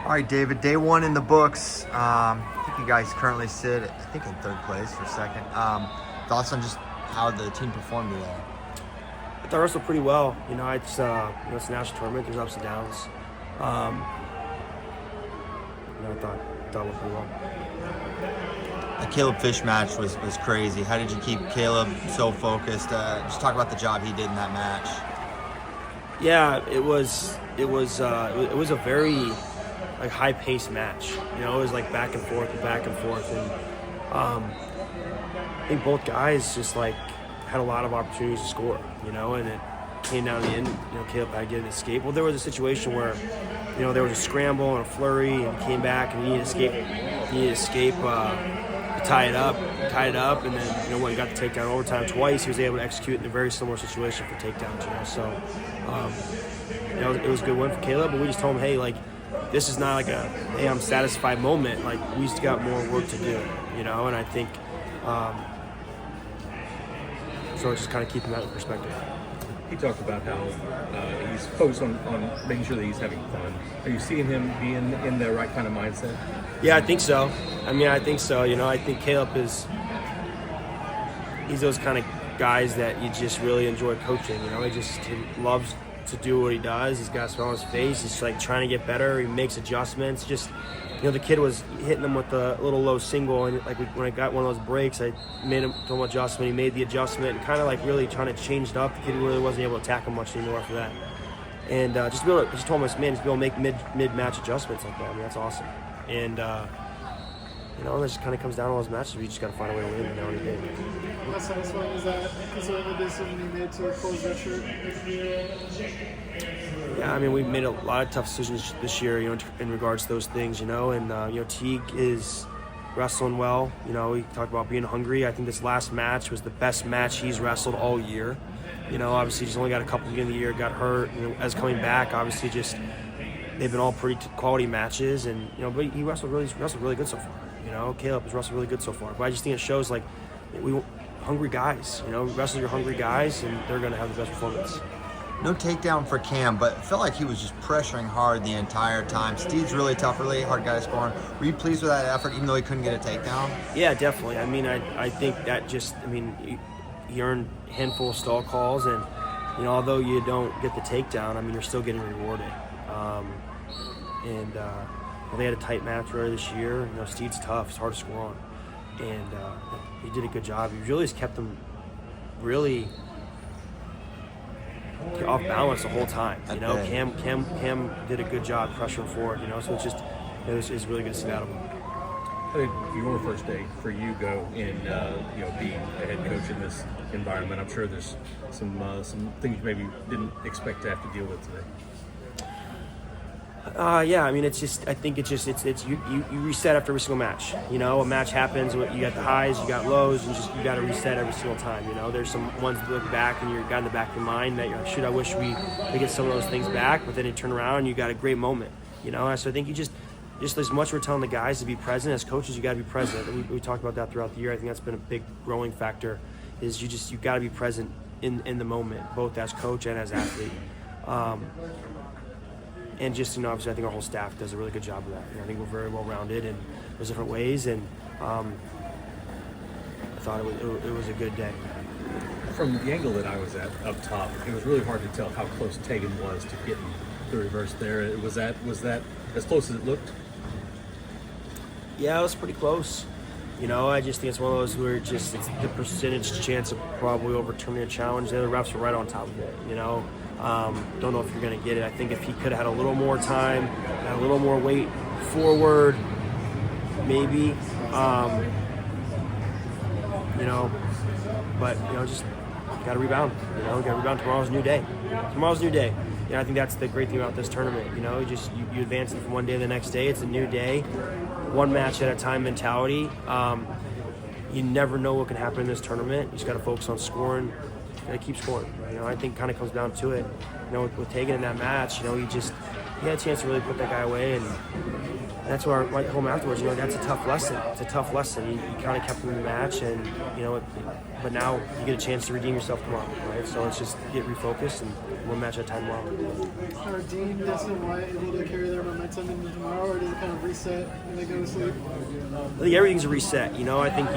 All right, David, day one in the books. I think you guys currently sit, I think, in third place for second. Thoughts on just how the team performed today? I thought I wrestled pretty well. It's a national tournament. There's ups and downs. I thought it went pretty well. The Caleb Fish match was crazy. How did you keep Caleb so focused? Just talk about the job he did in that match. Yeah, it was a very high-paced match. It was back and forth, and I think both guys just had a lot of opportunities to score. And it came down to the end. Caleb had to get an escape. Well, there was a situation where there was a scramble and a flurry, and he came back and he needed to escape. To tie it up, and then when he got the takedown overtime twice, he was able to execute in a very similar situation for takedowns. So it was a good win for Caleb, but we just told him, hey, this is not a hey, I'm satisfied moment. We just got more work to do, and I think so. Just kind of keeping that in perspective. He talked about how he's focused on making sure that he's having fun. Are you seeing him be in the right kind of mindset? Yeah, I think so. I think so. I think Caleb he's those kind of guys that you just really enjoy coaching. He loves to do what he does. He's got a smile on his face. He's trying to get better. He makes adjustments. The kid was hitting him with a little low single, and when I got one of those breaks, I made him do an adjustment. He made the adjustment and kind of really trying to change it up. The kid really wasn't able to attack him much anymore after that. And just told him, man, just be able to make mid-match adjustments like that. That's awesome. And it just kind of comes down to those matches. We just got to find a way to win every day. How satisfying is that, considering the decision you made to close that shirt? Yeah, we made a lot of tough decisions this year, in regards to those things, and Teague is wrestling well. We talked about being hungry. I think this last match was the best match he's wrestled all year. Obviously he's only got a couple at the beginning of the year, got hurt. As coming back, obviously they've been all pretty quality matches, and but he wrestled really good so far. Caleb has wrestled really good so far. But I just think it shows we hungry guys. Wrestle your hungry guys, and they're going to have the best performance. No takedown for Cam, but it felt like he was just pressuring hard the entire time. Steve's really tough, really hard guy scoring. Were you pleased with that effort, even though he couldn't get a takedown? Yeah, definitely. I think that he earned a handful of stall calls, and although you don't get the takedown, you're still getting rewarded. They had a tight match earlier this year. Steve's tough; it's hard to score on, and he did a good job. He really just kept them really off balance the whole time. Cam did a good job pressuring forward. So it's really good to see that of him. How did your first day for you go in being a head coach in this environment? I'm sure there's some things you maybe didn't expect to have to deal with today. I think you reset after every single match. A match happens, you got the highs, you got lows, and you got to reset every single time. There's some ones that look back and you're got in the back of your mind that you're like, shoot, I wish we get some of those things back, but then you turn around and you got a great moment. So I think you just as much we're telling the guys to be present as coaches, you got to be present. And we talked about that throughout the year. I think that's been a big growing factor. Is you got to be present in the moment, both as coach and as athlete. And obviously I think our whole staff does a really good job of that. I think we're very well-rounded in those different ways, and I thought it was a good day. From the angle that I was at up top, it was really hard to tell how close Tegan was to getting the reverse there. Was that as close as it looked? Yeah, it was pretty close. I just think it's one of those where it's the percentage chance of probably overturning a challenge. The other refs are right on top of it, Don't know if you're going to get it. I think if he could have had a little more time, had a little more weight forward, maybe. But just got to rebound. Got to rebound. Tomorrow's a new day. I think that's the great thing about this tournament. You advance it from one day to the next day. It's a new day, one match at a time mentality. You never know what can happen in this tournament. You just got to focus on scoring. Got to keep scoring. I think kind of comes down to it. With Tegan in that match, he he had a chance to really put that guy away, and that's where I went home afterwards. That's a tough lesson. It's a tough lesson. You kind of kept him in the match, and but now you get a chance to redeem yourself tomorrow, right? So let's just get refocused and one match at a time tomorrow. Are Dean, Destin, and Wyatt able to carry their momentum into tomorrow, or does it kind of reset and they go to sleep? I think everything's a reset. I think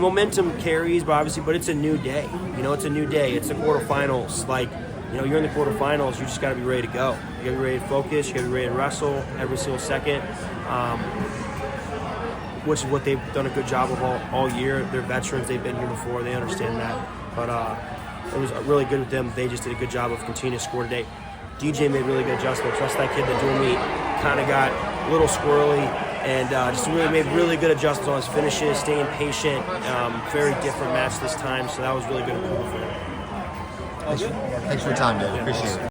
momentum carries, but it's a new day. It's a new day. It's the quarterfinals. You're in the quarterfinals. You just got to be ready to go. You got to be ready to focus. You got to be ready to wrestle every single second, which is what they've done a good job of all year. They're veterans. They've been here before. They understand that. But it was really good with them. They just did a good job of continuing to score today. DJ made really good adjustments. Trust that kid, the dual meet, kind of got a little squirrely, and just really made really good adjustments on his finishes, staying patient. Very different match this time, so that was really good for him. Thanks for your time, Dave. Appreciate it.